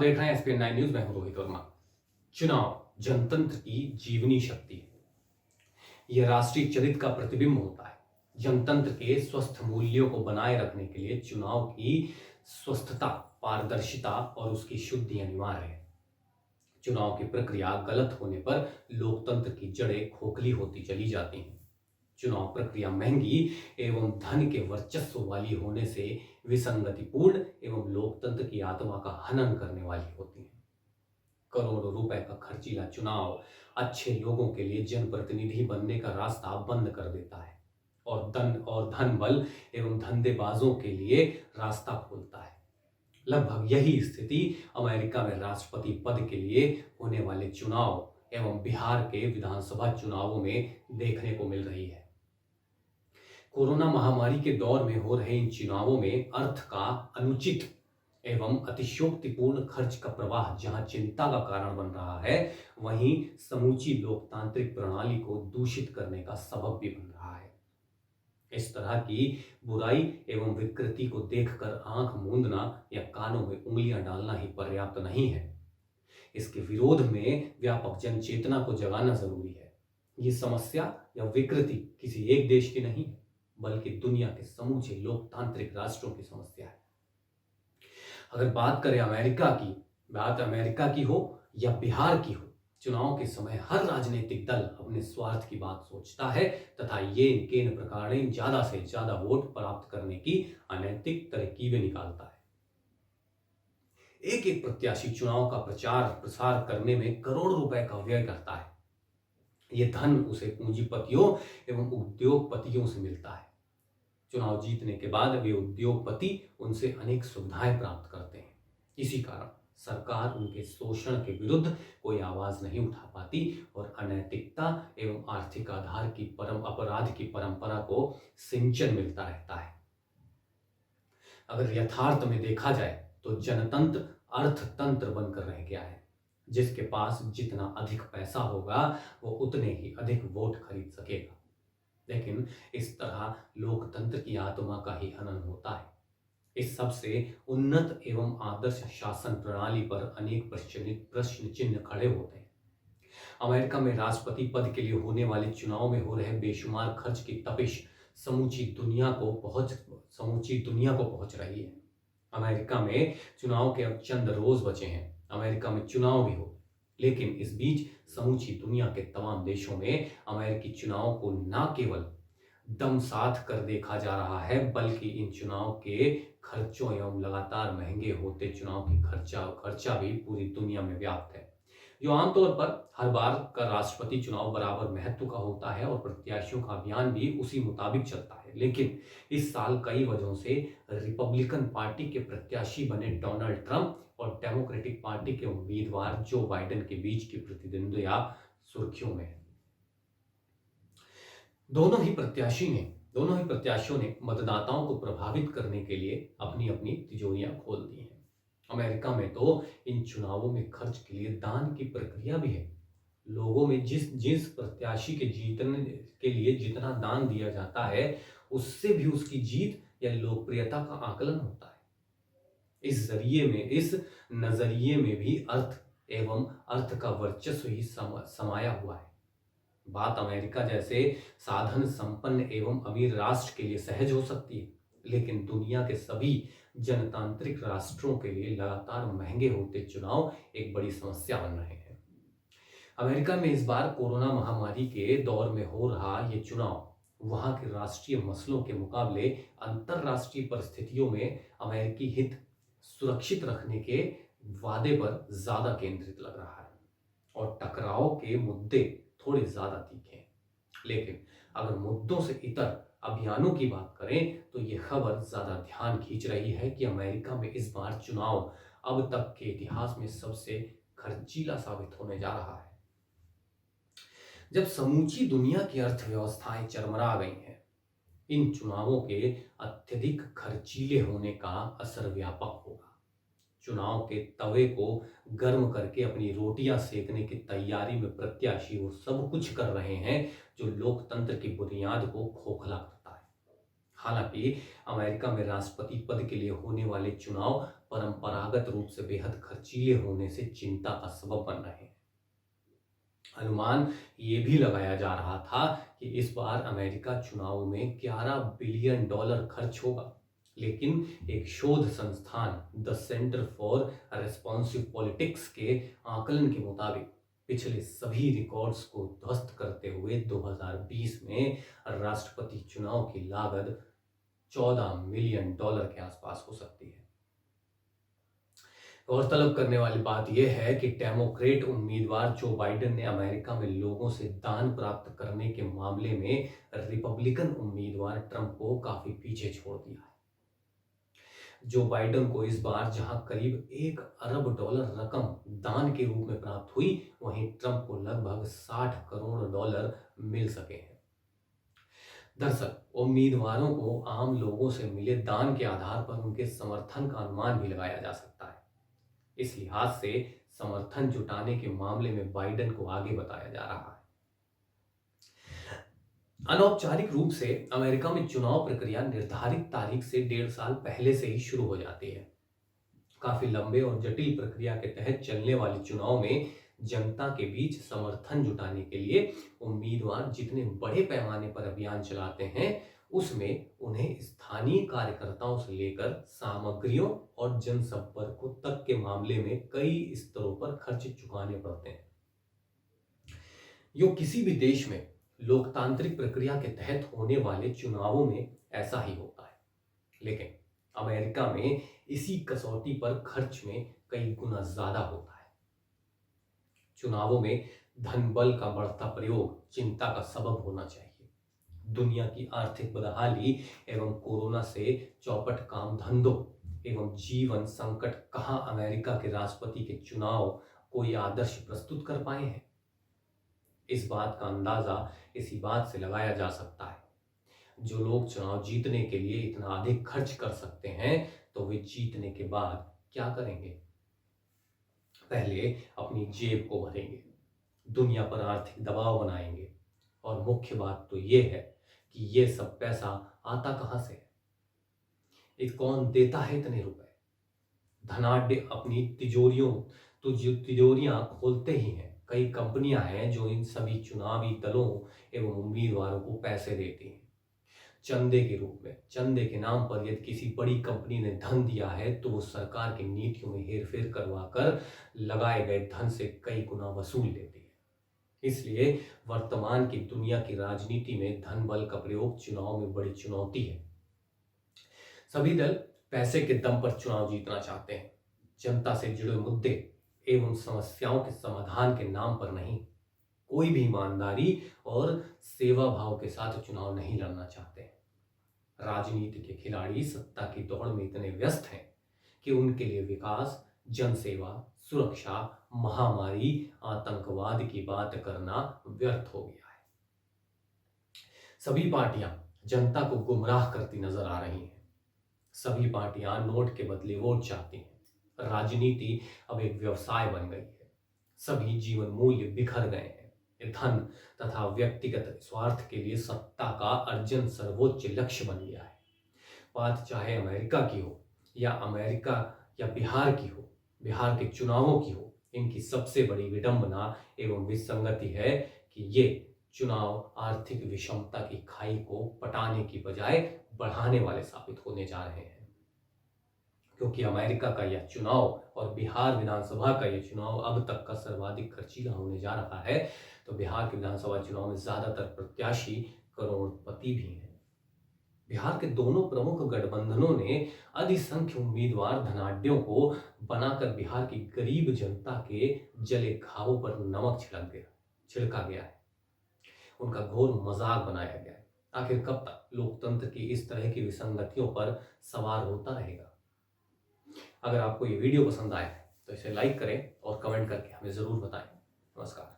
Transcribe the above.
देख रहे हैं एसपीएन 9 न्यूज। मैं हूं रोहित वर्मा। चुनाव जनतंत्र की जीवनी शक्ति है। यह राष्ट्रीय चरित्र का प्रतिबिंब होता है। जनतंत्र के स्वस्थ मूल्यों को बनाए रखने के लिए चुनाव की स्वस्थता, पारदर्शिता और उसकी शुद्धि अनिवार्य है। चुनाव की प्रक्रिया गलत होने पर लोकतंत्र की जड़ें खोखली होती चली जाती हैं। चुनाव प्रक्रिया महंगी एवं धन के वर्चस्व वाली होने से विसंगतिपूर्ण एवं लोकतंत्र की आत्मा का हनन करने वाली होती है। करोड़ों रुपए का खर्चीला चुनाव अच्छे लोगों के लिए जनप्रतिनिधि बनने का रास्ता बंद कर देता है और धन बल एवं धंधेबाजों के लिए रास्ता खोलता है। लगभग यही स्थिति अमेरिका में राष्ट्रपति पद के लिए होने वाले चुनाव एवं बिहार के विधानसभा चुनावों में देखने को मिल रही है। कोरोना महामारी के दौर में हो रहे इन चुनावों में अर्थ का अनुचित एवं अतिशयोक्तिपूर्ण खर्च का प्रवाह जहां चिंता का कारण बन रहा है, वहीं समूची लोकतांत्रिक प्रणाली को दूषित करने का सबब भी बन रहा है। इस तरह की बुराई एवं विकृति को देखकर आंख मूंदना या कानों में उंगलियां डालना ही पर्याप्त नहीं है। इसके विरोध में व्यापक जन चेतना को जगाना जरूरी है। ये समस्या या विकृति किसी एक देश की नहीं है, बल्कि दुनिया के समूचे लोकतांत्रिक राष्ट्रों की समस्या है। अगर बात अमेरिका की हो या बिहार की हो, चुनाव के समय हर राजनीतिक दल अपने स्वार्थ की बात सोचता है तथा ये केन प्रकार ज्यादा से ज्यादा वोट प्राप्त करने की अनैतिक तरकीबें निकालता है। एक एक प्रत्याशी चुनाव का प्रचार प्रसार करने में करोड़ों रुपए का व्यय करता है। ये धन उसे पूंजीपतियों एवं उद्योगपतियों से मिलता है। चुनाव जीतने के बाद वे उद्योगपति उनसे अनेक सुविधाएं प्राप्त करते हैं। इसी कारण सरकार उनके शोषण के विरुद्ध कोई आवाज नहीं उठा पाती और अनैतिकता एवं आर्थिक आधार की अपराध की परंपरा को सिंचन मिलता रहता है। अगर यथार्थ में देखा जाए तो जनतंत्र अर्थतंत्र बनकर रह गया है। जिसके पास जितना अधिक पैसा होगा वो उतने ही अधिक वोट खरीद सकेगा। लेकिन इस तरह लोकतंत्र की आत्मा का ही हनन होता है। इस सबसे उन्नत एवं आदर्श शासन प्रणाली पर अनेक प्रश्न चिन्ह खड़े होते हैं। अमेरिका में राष्ट्रपति पद के लिए होने वाले चुनाव में हो रहे बेशुमार खर्च की तपिश समूची दुनिया को पहुंच रही है। अमेरिका में चुनाव के अब चंद रोज बचे हैं। अमेरिका में चुनाव भी हो, लेकिन इस बीच समूची दुनिया के तमाम देशों में अमेरिकी चुनाव को न केवल दम साध कर देखा जा रहा है, बल्कि इन चुनाव के खर्चों एवं लगातार महंगे होते चुनाव की खर्चा भी पूरी दुनिया में व्याप्त है। जो आमतौर पर हर बार का राष्ट्रपति चुनाव बराबर महत्व का होता है और प्रत्याशियों का अभियान भी उसी मुताबिक चलता है, लेकिन इस साल कई वजहों से रिपब्लिकन पार्टी के प्रत्याशी बने डोनाल्ड ट्रंप और डेमोक्रेटिक पार्टी के उम्मीदवार जो बाइडेन के बीच की प्रतिद्वंद्विता सुर्खियों में है। दोनों ही प्रत्याशियों ने मतदाताओं को प्रभावित करने के लिए अपनी अपनी तिजोरियां खोल दी हैं। अमेरिका में तो इन चुनावों में खर्च के लिए दान की प्रक्रिया भी है। लोगों में जिस प्रत्याशी के जीतने के लिए जितना दान दिया जाता है, उससे भी उसकी जीत या लोकप्रियता का आकलन होता है। इस नजरिए में भी अर्थ एवं अर्थ का वर्चस्व ही समाया हुआ है। बात अमेरिका जैसे साधन संपन्न एवं अमीर राष्ट्र के लिए सहज हो सकती है, लेकिन दुनिया के सभी जनतांत्रिक राष्ट्रों के लिए लगातार महंगे होते चुनाव एक बड़ी समस्या बन रहे हैं। अमेरिका में इस बार कोरोना महामारी के दौर में हो रहा ये चुनाव वहां के राष्ट्रीय मसलों के मुकाबले अंतरराष्ट्रीय परिस्थितियों में अमेरिकी हित सुरक्षित रखने के वादे पर ज्यादा केंद्रित लग रहा है और टकराव के मुद्दे थोड़े ज्यादा तीखे हैं। लेकिन अगर मुद्दों से इतर अभियानों की बात करें तो यह खबर ज्यादा ध्यान खींच रही है कि अमेरिका में इस बार चुनाव अब तक के इतिहास में सबसे खर्चीला साबित होने जा रहा है। जब समूची दुनिया की अर्थव्यवस्थाएं चरमरा गई हैं, इन चुनावों के अत्यधिक खर्चीले होने का असर व्यापक होगा। चुनाव के तवे को गर्म करके अपनी रोटियां सेकने की तैयारी में प्रत्याशी वो सब कुछ कर रहे हैं जो लोकतंत्र की बुनियाद को खोखला करता है। हालांकि अमेरिका में राष्ट्रपति पद के लिए होने वाले चुनाव परंपरागत रूप से बेहद खर्चीले होने से चिंता का सबब बन रहे हैं। अनुमान ये भी लगाया जा रहा था कि इस बार अमेरिका चुनाव में $11 बिलियन खर्च होगा, लेकिन एक शोध संस्थान the centre for responsive politics के आकलन के मुताबिक पिछले सभी रिकॉर्ड्स को ध्वस्त करते हुए 2020 में राष्ट्रपति चुनाव की लागत $14 मिलियन के आसपास हो सकती है। गौरतलब करने वाली बात यह है कि डेमोक्रेट उम्मीदवार जो बाइडेन ने अमेरिका में लोगों से दान प्राप्त करने के मामले में रिपब्लिकन उम्मीदवार ट्रंप को काफी पीछे छोड़ दिया है। जो बाइडेन को इस बार जहां करीब $1 अरब रकम दान के रूप में प्राप्त हुई, वहीं ट्रंप को लगभग $60 करोड़ मिल सके हैं। दरअसल उम्मीदवारों को आम लोगों से मिले दान के आधार पर उनके समर्थन का अनुमान भी लगाया जा सकता है। इस लिहाज से समर्थन जुटाने के मामले में बाइडेन को आगे बताया जा रहा है। अनौपचारिक रूप से अमेरिका में चुनाव प्रक्रिया निर्धारित तारीख से 1.5 साल पहले से ही शुरू हो जाती है। काफी लंबे और जटिल प्रक्रिया के तहत चलने वाले चुनाव में जनता के बीच समर्थन जुटाने के लिए उम्मीदवार जितने बड़े पैमाने पर अभियान चलाते हैं, उसमें उन्हें स्थानीय कार्यकर्ताओं से लेकर सामग्रियों और जनसंपर्कों तक के मामले में कई स्तरों पर खर्च चुकाने पड़ते हैं। यो किसी भी देश में लोकतांत्रिक प्रक्रिया के तहत होने वाले चुनावों में ऐसा ही होता है, लेकिन अमेरिका में इसी कसौटी पर खर्च में कई गुना ज्यादा होता है। चुनावों में धन बल का बढ़ता प्रयोग चिंता का सबब होना चाहिए। दुनिया की आर्थिक बदहाली एवं कोरोना से चौपट काम धंधों एवं जीवन संकट कहां अमेरिका के राष्ट्रपति के चुनाव कोई आदर्श प्रस्तुत कर पाए हैं। इस बात का अंदाजा इसी बात से लगाया जा सकता है, जो लोग चुनाव जीतने के लिए इतना अधिक खर्च कर सकते हैं, तो वे जीतने के बाद क्या करेंगे? पहले अपनी जेब को भरेंगे, दुनिया पर आर्थिक दबाव बनाएंगे, और मुख्य बात तो ये है कि ये सब पैसा आता कहां से है? ये कौन देता है इतने रुपए? धनाढ्य अपनी तिजोरियां खोलते ही हैं। कई कंपनियां हैं जो इन सभी चुनावी दलों एवं उम्मीदवारों को पैसे देती हैं चंदे के रूप में। चंदे के नाम पर यदि किसी बड़ी कंपनी ने धन दिया है, तो वो सरकार की नीतियों में हेरफेर करवाकर लगाए गए धन से कई गुना वसूल लेती है। इसलिए वर्तमान की दुनिया की राजनीति में धन बल का प्रयोग चुनाव में बड़ी चुनौती है। सभी दल पैसे के दम पर चुनाव जीतना चाहते हैं, जनता से जुड़े मुद्दे एवं समस्याओं के समाधान के नाम पर नहीं। कोई भी ईमानदारी और सेवा भाव के साथ चुनाव नहीं लड़ना चाहते हैं। राजनीति के खिलाड़ी सत्ता की दौड़ में इतने व्यस्त हैं कि उनके लिए विकास, जनसेवा, सुरक्षा, महामारी, आतंकवाद की बात करना व्यर्थ हो गया है। सभी पार्टियां जनता को गुमराह करती नजर आ रही हैं। सभी पार्टियां नोट के बदले वोट चाहती हैं। राजनीति अब एक व्यवसाय बन गई है। सभी जीवन मूल्य बिखर गए हैं। धन तथा व्यक्तिगत स्वार्थ के लिए सत्ता का अर्जन सर्वोच्च लक्ष्य बन गया है। बात चाहे अमेरिका की हो या बिहार की हो, बिहार के चुनावों की हो, इनकी सबसे बड़ी विडंबना एवं विसंगति है कि ये चुनाव आर्थिक विषमता की खाई को पटाने की बजाय बढ़ाने वाले साबित होने जा रहे हैं। क्योंकि अमेरिका का यह चुनाव और बिहार विधानसभा का यह चुनाव अब तक का सर्वाधिक खर्चीला होने जा रहा है, तो बिहार के विधानसभा चुनाव में ज्यादातर प्रत्याशी करोड़पति भी हैं। बिहार के दोनों प्रमुख गठबंधनों ने अधिसंख्य उम्मीदवार धनाढ्यों को बनाकर बिहार की गरीब जनता के जले घावों पर नमक छिड़का गया है। उनका घोर मजाक बनाया गया है। आखिर कब तक लोकतंत्र की इस तरह की विसंगतियों पर सवार होता रहेगा? अगर आपको ये वीडियो पसंद आया है तो इसे लाइक करें और कमेंट करके हमें जरूर बताएं। नमस्कार।